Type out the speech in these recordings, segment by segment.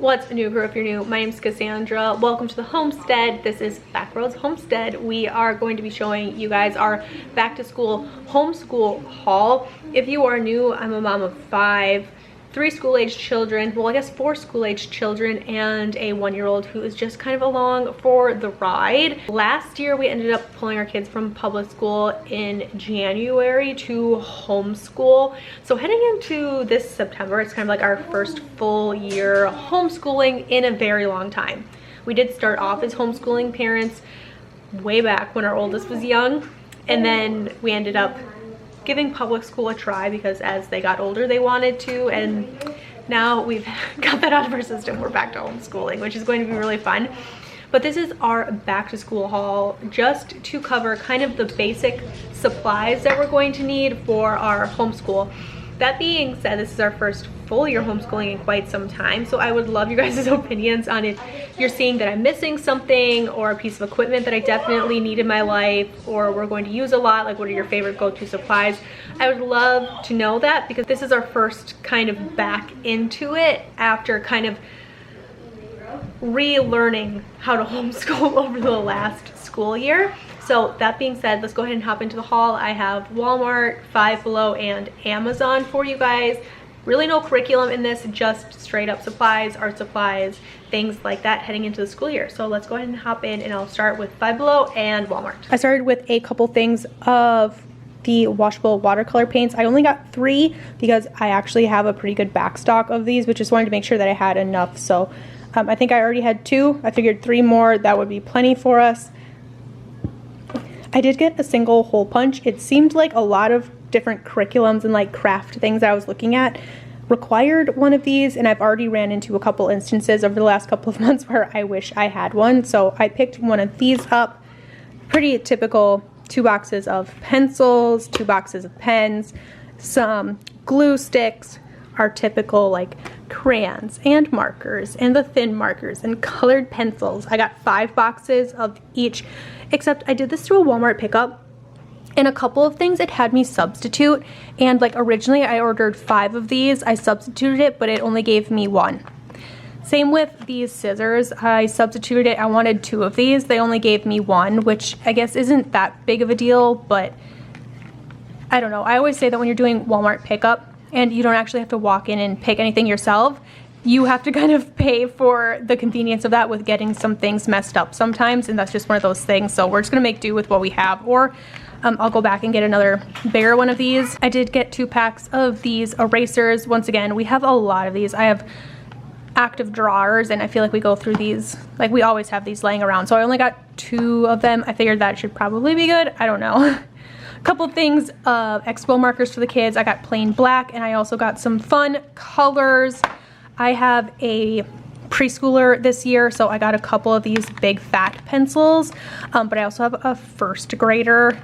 What's new, crew? If you're new, my name's Cassandra. Welcome to the Homestead. This is Backroads Homestead. We are going to be showing you guys our back to school homeschool haul. If you are new, I'm a mom of 5, 3 school-aged children, well, I guess 4 school-aged children, and a 1-year-old who is just kind of along for the ride. Last year, we ended up pulling our kids from public school in January to homeschool. So heading into this September, it's kind of like our first full year homeschooling in a very long time. We did start off as homeschooling parents way back when our oldest was young, and then we ended up giving public school a try because as they got older they wanted to, and now we've got that out of our system. We're back to homeschooling, which is going to be really fun. But this is our back to school haul, just to cover kind of the basic supplies that we're going to need for our homeschool. That being said, this is our first full year homeschooling in quite some time, so I would love you guys' opinions on it. If you're seeing that I'm missing something or a piece of equipment that I definitely need in my life or we're going to use a lot, like what are your favorite go-to supplies? I would love to know that, because this is our first kind of back into it after kind of relearning how to homeschool over the last school year. So that being said, let's go ahead and hop into the haul. I have Walmart, Five Below, and Amazon for you guys. Really no curriculum in this, just straight up supplies, art supplies, things like that heading into the school year. So let's go ahead and hop in, and I'll start with Five Below and Walmart. I started with a couple things of the washable watercolor paints. I only got 3 because I actually have a pretty good back stock of these, but just wanted to make sure that I had enough. So I think I already had 2. I figured 3 more, that would be plenty for us. I did get a single hole punch. It seemed like a lot of different curriculums and like craft things I was looking at required one of these, and I've already ran into a couple instances over the last couple of months where I wish I had one. So I picked one of these up. Pretty typical 2 boxes of pencils, 2 boxes of pens, some glue sticks, our typical like crayons and markers and the thin markers and colored pencils. I got 5 boxes of each, except I did this through a Walmart pickup, and a couple of things it had me substitute, and like originally I ordered 5 of these. I substituted it, but it only gave me 1. Same with these scissors. I substituted it. I wanted 2 of these. They only gave me 1, which I guess isn't that big of a deal, but I don't know. I always say that when you're doing Walmart pickup and you don't actually have to walk in and pick anything yourself, you have to kind of pay for the convenience of that with getting some things messed up sometimes, and that's just one of those things. So we're just gonna make do with what we have, or I'll go back and get another bigger one of these. I did get 2 packs of these erasers. Once again, we have a lot of these. I have active drawers, and I feel like we go through these, like we always have these laying around. So I only got 2 of them. I figured that should probably be good. I don't know. A couple of things, expo markers for the kids. I got plain black, and I also got some fun colors. I have a preschooler this year, so I got a couple of these big fat pencils, but I also have a first grader.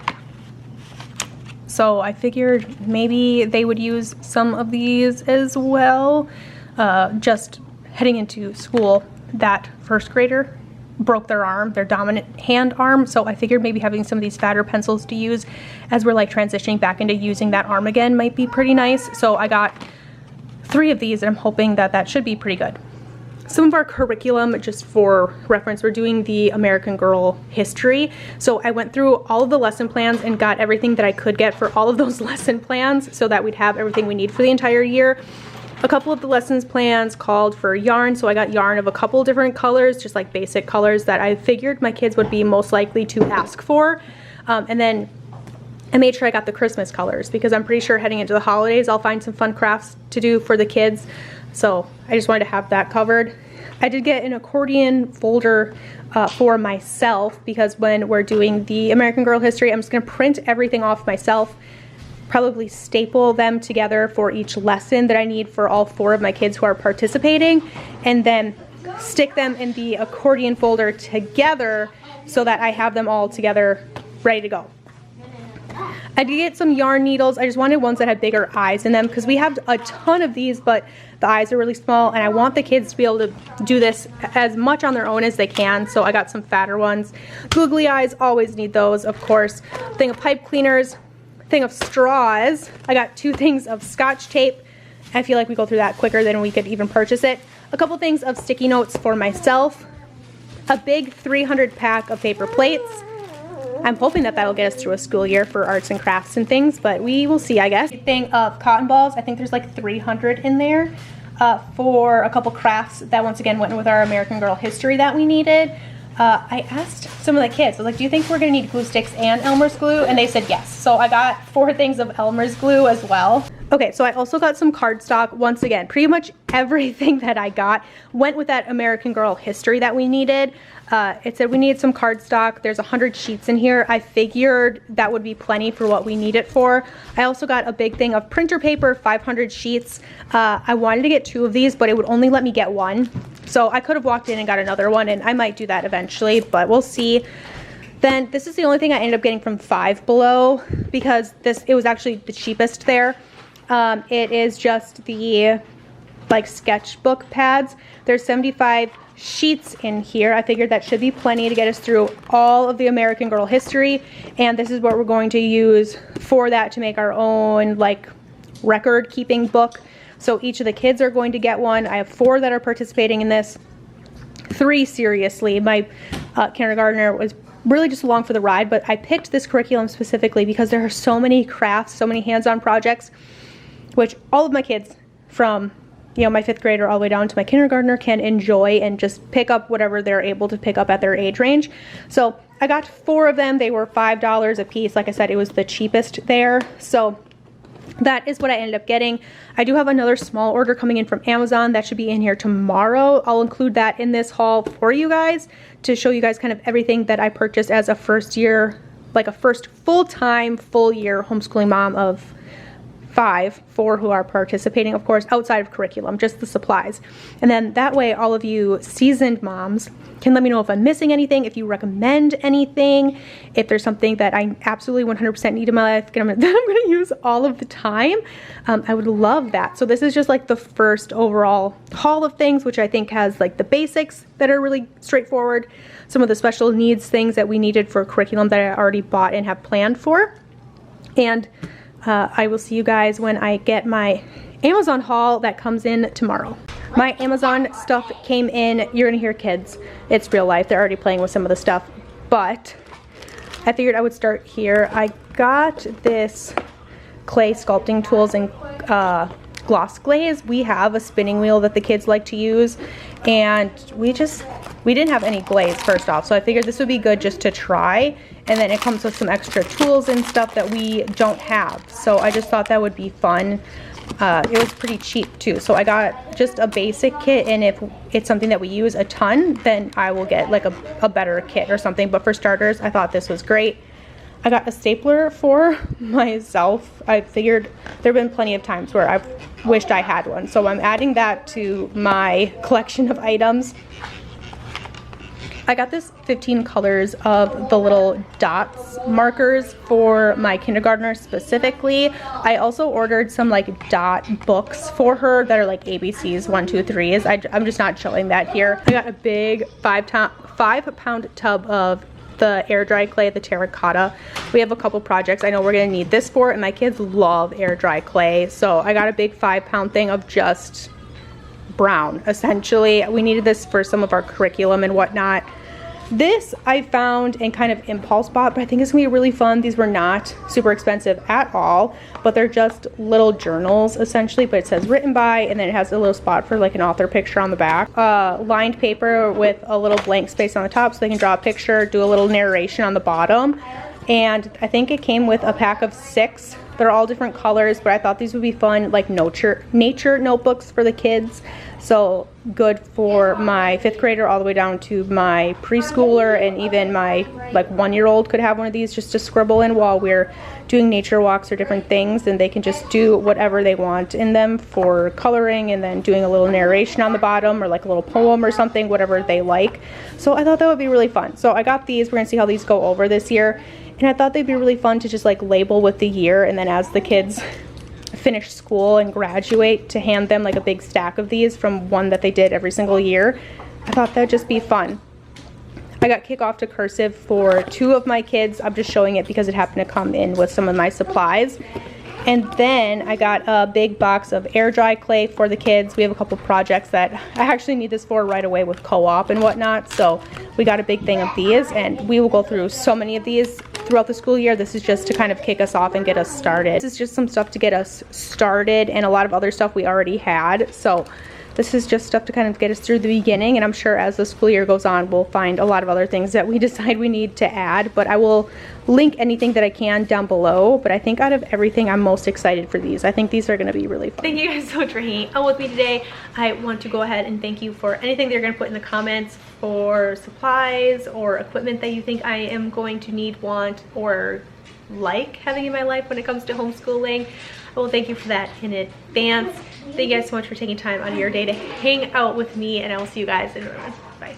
So I figured maybe they would use some of these as well. Just heading into school, that first grader broke their arm, their dominant hand arm, so I figured maybe having some of these fatter pencils to use as we're like transitioning back into using that arm again might be pretty nice. So I got 3 of these, and I'm hoping that that should be pretty good. Some of our curriculum, just for reference, we're doing the American Girl history. So I went through all of the lesson plans and got everything that I could get for all of those lesson plans so that we'd have everything we need for the entire year. A couple of the lessons plans called for yarn, so I got yarn of a couple different colors, just like basic colors that I figured my kids would be most likely to ask for. And then I made sure I got the Christmas colors, because I'm pretty sure heading into the holidays I'll find some fun crafts to do for the kids. So I just wanted to have that covered. I did get an accordion folder for myself, because when we're doing the American Girl history, I'm just going to print everything off myself, probably staple them together for each lesson that I need for all 4 of my kids who are participating, and then stick them in the accordion folder together so that I have them all together ready to go. I did get some yarn needles. I just wanted ones that had bigger eyes in them, because we have a ton of these, but the eyes are really small, and I want the kids to be able to do this as much on their own as they can. So I got some fatter ones. Googly eyes, always need those, of course. Thing of pipe cleaners, thing of straws. I got 2 things of Scotch tape. I feel like we go through that quicker than we could even purchase it. a couple things of sticky notes for myself, a big 300 pack of paper plates. I'm hoping that that'll get us through a school year for arts and crafts and things, but we will see, I guess. A thing of cotton balls. I think there's like 300 in there for a couple crafts that once again went with our American Girl history that we needed. I asked some of the kids, I was like, do you think we're gonna need glue sticks and Elmer's glue? And they said yes. So I got 4 things of Elmer's glue as well. Okay, so I also got some cardstock. Once again, pretty much everything that I got went with that American Girl history that we needed. It said we needed some cardstock. There's 100 sheets in here. I figured that would be plenty for what we need it for. I also got a big thing of printer paper, 500 sheets. I wanted to get 2 of these, but it would only let me get 1. So I could have walked in and got another one, and I might do that eventually, but we'll see. Then this is the only thing I ended up getting from Five Below because it was actually the cheapest there. It is just the like sketchbook pads. There's 75 sheets in here. I figured that should be plenty to get us through all of the American Girl history, and this is what we're going to use for that to make our own like record keeping book. So each of the kids are going to get one. I have 4 that are participating in this. 3 seriously. My kindergartner was really just along for the ride, but I picked this curriculum specifically because there are so many crafts, so many hands-on projects, which all of my kids from, you know, my 5th grader all the way down to my kindergartner can enjoy and just pick up whatever they're able to pick up at their age range. So I got 4 of them. They were $5 a piece. Like I said, it was the cheapest there. So that is what I ended up getting. I do have another small order coming in from Amazon that should be in here tomorrow. I'll include that in this haul for you guys to show you guys kind of everything that I purchased as a first year, like a first full-time, full-year homeschooling mom of 5, 4 who are participating, of course, outside of curriculum, just the supplies. And then that way, all of you seasoned moms can let me know if I'm missing anything, if you recommend anything, if there's something that I absolutely 100% need in my life that I'm gonna use all of the time. I would love that. So this is just like the first overall haul of things, which I think has like the basics that are really straightforward, some of the special needs things that we needed for curriculum that I already bought and have planned for. And I will see you guys when I get my Amazon haul that comes in tomorrow. My Amazon stuff came in. You're gonna hear kids. It's real life. They're already playing with some of the stuff, but I figured I would start here. I got this clay sculpting tools and gloss glaze. We have a spinning wheel that the kids like to use, and we didn't have any glaze first off, so I figured this would be good just to try. And then it comes with some extra tools and stuff that we don't have, so I just thought that would be fun. It was pretty cheap too, so I got just a basic kit, and if it's something that we use a ton, then I will get like a better kit or something. But for starters, I thought this was great. I got a stapler for myself. I figured there have been plenty of times where I've wished I had one, so I'm adding that to my collection of items. I got this 15 colors of the little dots markers for my kindergartner specifically. I also ordered some like dot books for her that are like ABCs, 1, 2, 3s. I'm just not showing that here. I got a big 5-pound tub of the air dry clay, the terracotta. We have a couple projects I know we're gonna need this for, and my kids love air dry clay. So I got a big 5-pound thing of just brown, essentially. We needed this for some of our curriculum and whatnot. This I found in kind of impulse bought, but I think it's gonna be really fun. These were not super expensive at all, but they're just little journals essentially, but it says written by, and then it has a little spot for like an author picture on the back. Lined paper with a little blank space on the top so they can draw a picture, do a little narration on the bottom. And I think it came with a pack of 6. They're all different colors, but I thought these would be fun, like nature notebooks for the kids. So good for my 5th grader all the way down to my preschooler, and even my like 1-year-old could have one of these just to scribble in while we're doing nature walks or different things, and they can just do whatever they want in them for coloring, and then doing a little narration on the bottom or like a little poem or something, whatever they like. So I thought that would be really fun. So I got these. We're gonna see how these go over this year. And I thought they'd be really fun to just like label with the year, and then as the kids finish school and graduate, to hand them like a big stack of these from one that they did every single year. I thought that'd just be fun. I got kickoff to Cursive for 2 of my kids. I'm just showing it because it happened to come in with some of my supplies. And then I got a big box of air dry clay for the kids. We have a couple projects that I actually need this for right away with co-op and whatnot. So we got a big thing of these, and we will go through so many of these throughout the school year. This is just to kind of kick us off and get us started. This is just some stuff to get us started, and a lot of other stuff we already had. So this is just stuff to kind of get us through the beginning, and I'm sure as the school year goes on, we'll find a lot of other things that we decide we need to add, but I will link anything that I can down below. But I think out of everything, I'm most excited for these. I think these are gonna be really fun. Thank you guys so much for hanging out with me today. I want to go ahead and thank you for anything that you're gonna put in the comments for supplies or equipment that you think I am going to need, want, or like having in my life when it comes to homeschooling. Well, thank you for that in advance. Thank you guys so much for taking time out of your day to hang out with me, and I will see you guys in a moment. Bye.